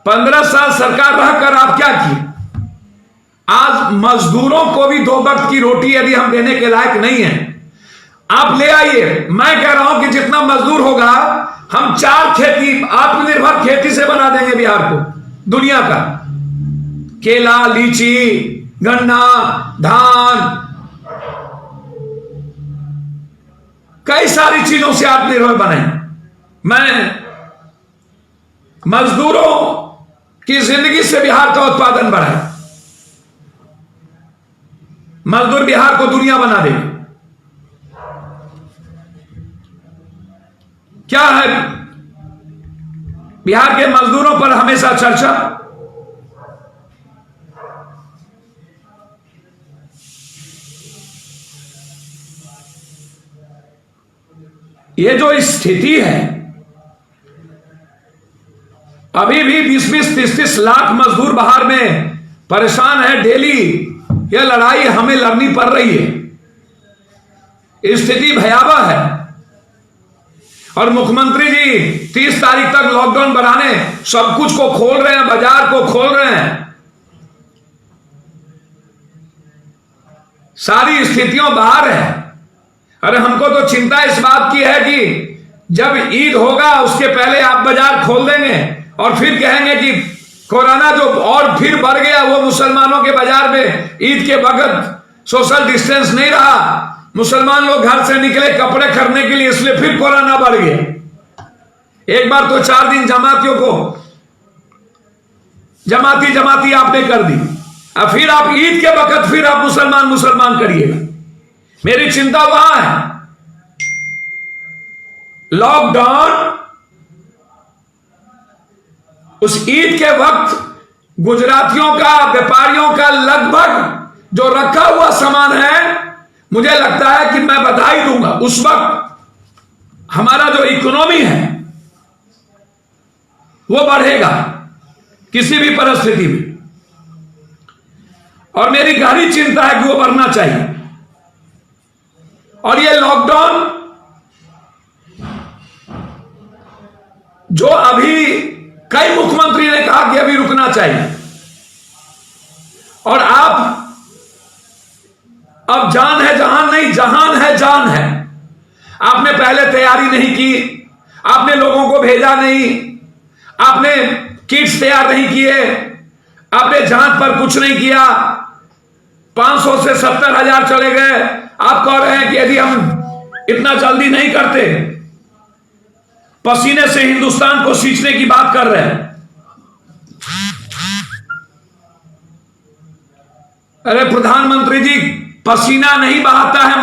15 साल सरकार रहकर आप क्या किए? आज मजदूरों को भी 2 वक्त की रोटी यदि हम देने के लायक नहीं है, आप ले आइए। मैं कह रहा हूं कि जितना मजदूर होगा हम 4 खेती आत्मनिर्भर खेती से बना देंगे बिहार को दुनिया का। केला, लीची, गन्ना, धान, कई सारी चीजों से आत्मनिर्भर बने। मैं मजदूरों की जिंदगी से बिहार का उत्पादन बढ़ाए। मजदूर बिहार को दुनिया बना देंगे। क्या है बिहार के मजदूरों पर हमेशा चर्चा? ये जो स्थिति है, अभी भी 20-20, 30-30 लाख मजदूर बाहर में परेशान है। डेली यह लड़ाई हमें लड़नी पड़ रही है। स्थिति भयावह है और मुख्यमंत्री जी 30 तारीख तक लॉकडाउन बढ़ाने सब कुछ को खोल रहे हैं, बाजार को खोल रहे हैं। सारी स्थितियों बाहर है। अरे हमको तो चिंता इस बात की है कि जब ईद होगा उसके पहले आप बाजार खोल देंगे और फिर कहेंगे कि कोरोना जो और फिर बढ़ गया, वो मुसलमानों के बाजार में ईद के वक्त सोशल डिस्टेंस नहीं रहा, मुसलमान लोग घर से निकले कपड़े खरीदने के लिए, इसलिए फिर कोरोना बढ़ गया। एक बार तो 4 दिन जमातियों को जमाती आपने कर दी, अब फिर आप ईद के वक्त फिर आप मुसलमान करिएगा। मेरी चिंता वहां है। लॉकडाउन उस ईद के वक्त गुजरातियों का, व्यापारियों का लगभग जो रखा हुआ सामान है, मुझे लगता है कि मैं बधाई दूंगा। उस वक्त हमारा जो इकोनॉमी है वो बढ़ेगा किसी भी परिस्थिति में, और मेरी गहरी चिंता है कि वो बढ़ना चाहिए। और ये लॉकडाउन जो अभी कई मुख्यमंत्री ने कहा कि अभी रुकना चाहिए, और आप अब जान है जहान नहीं, जहान है जान है। आपने पहले तैयारी नहीं की, आपने लोगों को भेजा नहीं, आपने किट्स तैयार नहीं किए, आपने जांच पर कुछ नहीं किया। 500 से 70,000 चले गए। आप कह रहे हैं कि यदि हम इतना जल्दी नहीं करते, पसीने से हिंदुस्तान को सींचने की बात कर रहे हैं। अरे प्रधानमंत्री जी, पसीना नहीं बहाता है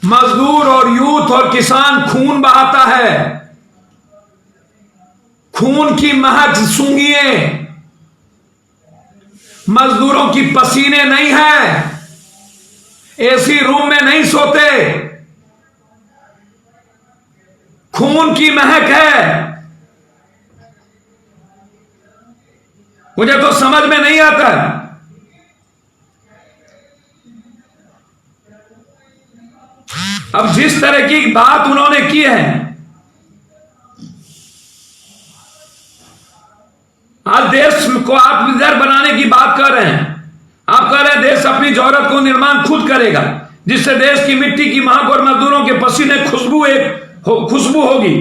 मजदूर और यूथ और किसान खून बहाता है। खून की महक सूंघिए, मजदूरों की पसीने नहीं है, एसी रूम में नहीं सोते, खून की महक है। मुझे तो समझ में नहीं आता। अब जिस तरह की बात उन्होंने की है, आज देश को आत्मनिर्भर बनाने की बात कर रहे हैं। आप कह रहे हैं देश अपनी जरूरत को निर्माण खुद करेगा, जिससे देश की मिट्टी की महक और मजदूरों के पसीने खुशबू होगी।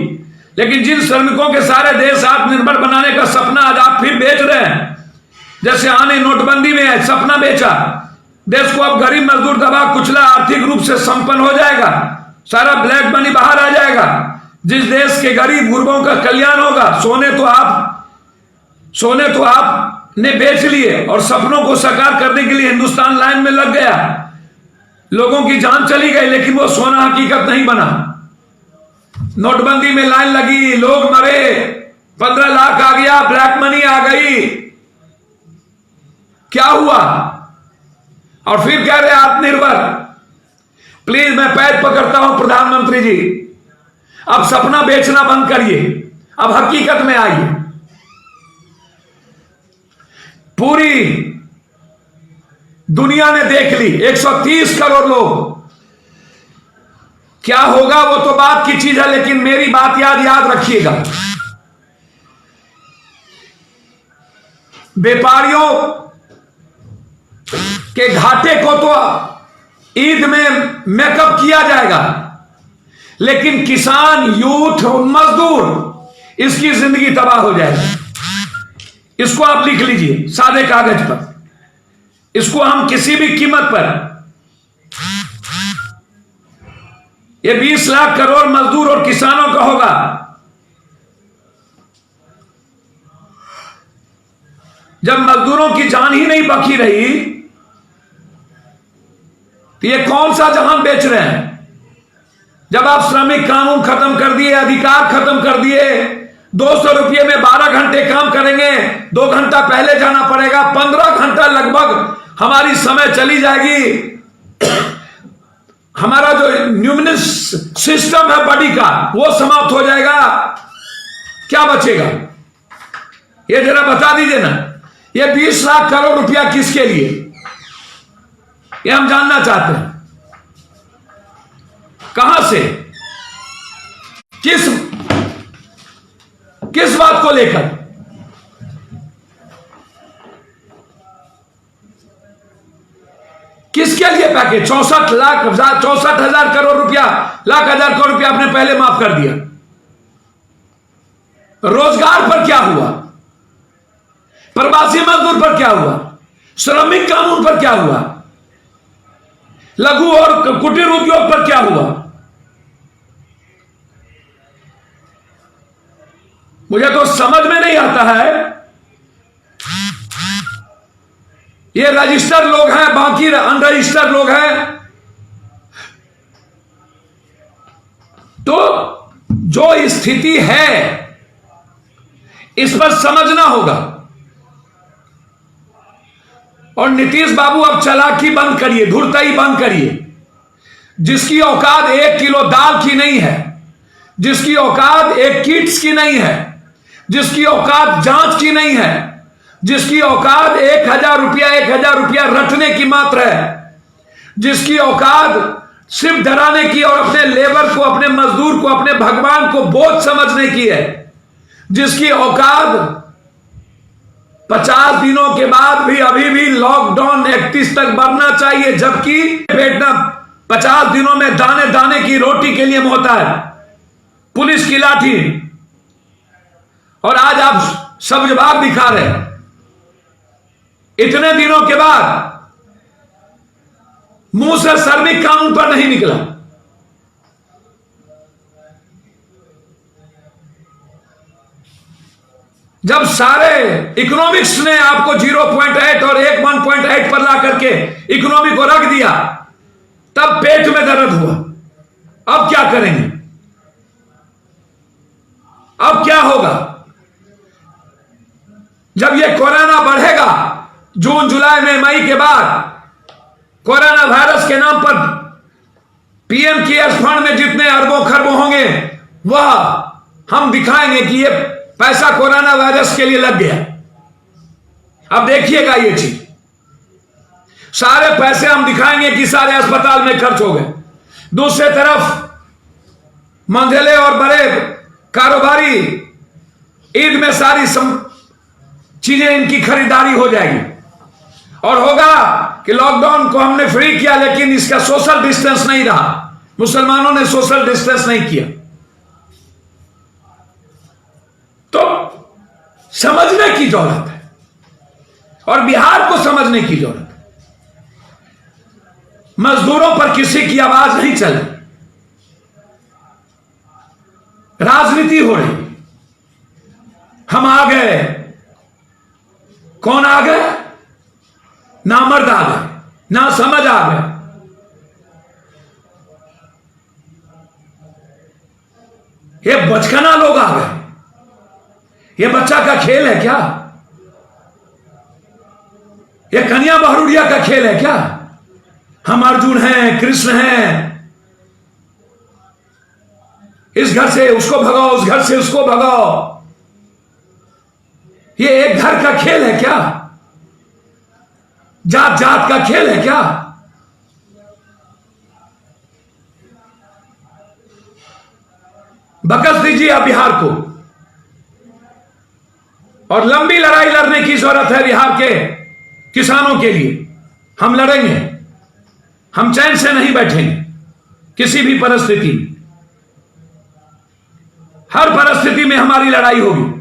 लेकिन जिन श्रमिकों के सारे देश आत्मनिर्भर बनाने का सपना आज आप फिर बेच रहे हैं, जैसे आने नोटबंदी में सपना बेचा, देश को अब गरीब मजदूर दबा कुचला, आर्थिक रूप से संपन्न हो जाएगा, सारा ब्लैक मनी बाहर आ जाएगा। जिस देश के गरीब गुरबों का कल्याण होगा, सोने तो आपने बेच लिए, और सपनों को साकार करने के लिए हिंदुस्तान लाइन में लग गया। लोगों की जान चली गई, लेकिन वो सोना हकीकत नहीं बना। नोटबंदी में लाइन लगी, लोग मरे, 15 लाख आ गया, ब्लैक मनी आ गई, क्या हुआ? और फिर कह रहे आत्मनिर्भर। प्लीज मैं पैर पकड़ता हूं प्रधानमंत्री जी, अब सपना बेचना बंद करिए, अब हकीकत में आइए। पूरी दुनिया ने देख ली, 130 करोड़ लोग। क्या होगा वो तो बात की चीज है, लेकिन मेरी बात याद रखिएगा। व्यापारियों के घाटे को तो ईद में मेकअप किया जाएगा, लेकिन किसान, यूथ और मजदूर, इसकी जिंदगी तबाह हो जाएगी। इसको आप लिख लीजिए सादे कागज पर। इसको हम किसी भी कीमत पर, ये 20 लाख करोड़ मजदूर और किसानों का होगा। जब मजदूरों की जान ही नहीं बची रही तो ये कौन सा जहान बेच रहे हैं? जब आप श्रमिक कानून खत्म कर दिए, अधिकार खत्म कर दिए, 200 रुपये में 12 घंटे काम करेंगे, 2 घंटा पहले जाना पड़ेगा, 15 घंटा लगभग हमारी समय चली जाएगी। हमारा जो न्यूमरल सिस्टम है बॉडी का, वो समाप्त हो जाएगा। क्या बचेगा? ये जरा बता दीजिए ना। ये 20 लाख करोड़ रुपया किसके लिए? ये हम जानना चाहते हैं। कहां से, किस बात को लेकर? किसके लिए पैकेज? 64,000 करोड़ रुपया, लाख हजार करोड़ रुपया आपने पहले माफ कर दिया। रोजगार पर क्या हुआ? प्रवासी मजदूर पर क्या हुआ? श्रमिक कानून पर क्या हुआ? लघु और कुटीर उद्योग पर क्या हुआ? मुझे तो समझ में नहीं आता है। ये रजिस्टर्ड लोग हैं, बाकी अनरजिस्टर्ड लोग हैं। तो जो स्थिति है इस पर समझना होगा। और नीतीश बाबू अब चालाकी बंद करिए, धुरताई बंद करिए। जिसकी औकात 1 किलो दाल की नहीं है, जिसकी औकात 1 किट्स की नहीं है, जिसकी औकात जांच की नहीं है, जिसकी औकात 1,000 रुपया रटने की मात्र है, जिसकी औकात सिर्फ डराने की और अपने लेबर को, अपने मजदूर को, अपने भगवान को बोझ समझने की है, जिसकी औकात 50 दिनों के बाद भी अभी भी लॉकडाउन 31 तक बढ़ना चाहिए, जबकि बैठना 50 दिनों में दाने दाने की रोटी के लिए होता है, पुलिस की लाठी। और आज आप सब जवाब दिखा रहे हैं। इतने दिनों के बाद मुंह से श्रमिक कानून पर नहीं निकला। जब सारे इकोनॉमिक्स ने आपको 0.8 और 1.8 पर ला करके इकोनॉमी को रख दिया, तब पेट में दर्द हुआ। अब क्या करेंगे? अब क्या होगा? जब ये कोरोना बढ़ेगा, जून जुलाई में, मई के बाद कोरोना वायरस के नाम पर पीएम केयर्स फंड में जितने अरबों खरबों होंगे, वह हम दिखाएंगे कि ये पैसा कोरोना वायरस के लिए लग गया। अब देखिएगा ये चीज, सारे पैसे हम दिखाएंगे कि सारे अस्पताल में खर्च हो गए। दूसरी तरफ मंझले और बड़े कारोबारी ईद में सारी चीजें इनकी खरीदारी हो जाएगी। और होगा कि लॉकडाउन को हमने फ्री किया, लेकिन इसका सोशल डिस्टेंस नहीं रहा। मुसलमानों ने सोशल डिस्टेंस नहीं किया। तो समझने की जरूरत है, और बिहार को समझने की जरूरत है। मजदूरों पर किसी की आवाज नहीं चल रही, राजनीति हो रही। हम आ गए, कौन आ गए? नामर्द आ गए, ना समझ आ गए। ये बचकाना लोग आ गए। ये बच्चा का खेल है क्या? ये कन्या बहुरुड़िया का खेल है क्या? हम अर्जुन हैं, कृष्ण हैं, इस घर से उसको भगाओ, उस घर से उसको भगाओ। ये एक घर का खेल है क्या? जात जात का खेल है क्या? बकस दीजिए आप बिहार को, और लंबी लड़ाई लड़ने की जरूरत है बिहार के किसानों के लिए। हम लड़ेंगे, हम चैन से नहीं बैठेंगे किसी भी परिस्थिति, हर परिस्थिति में हमारी लड़ाई होगी।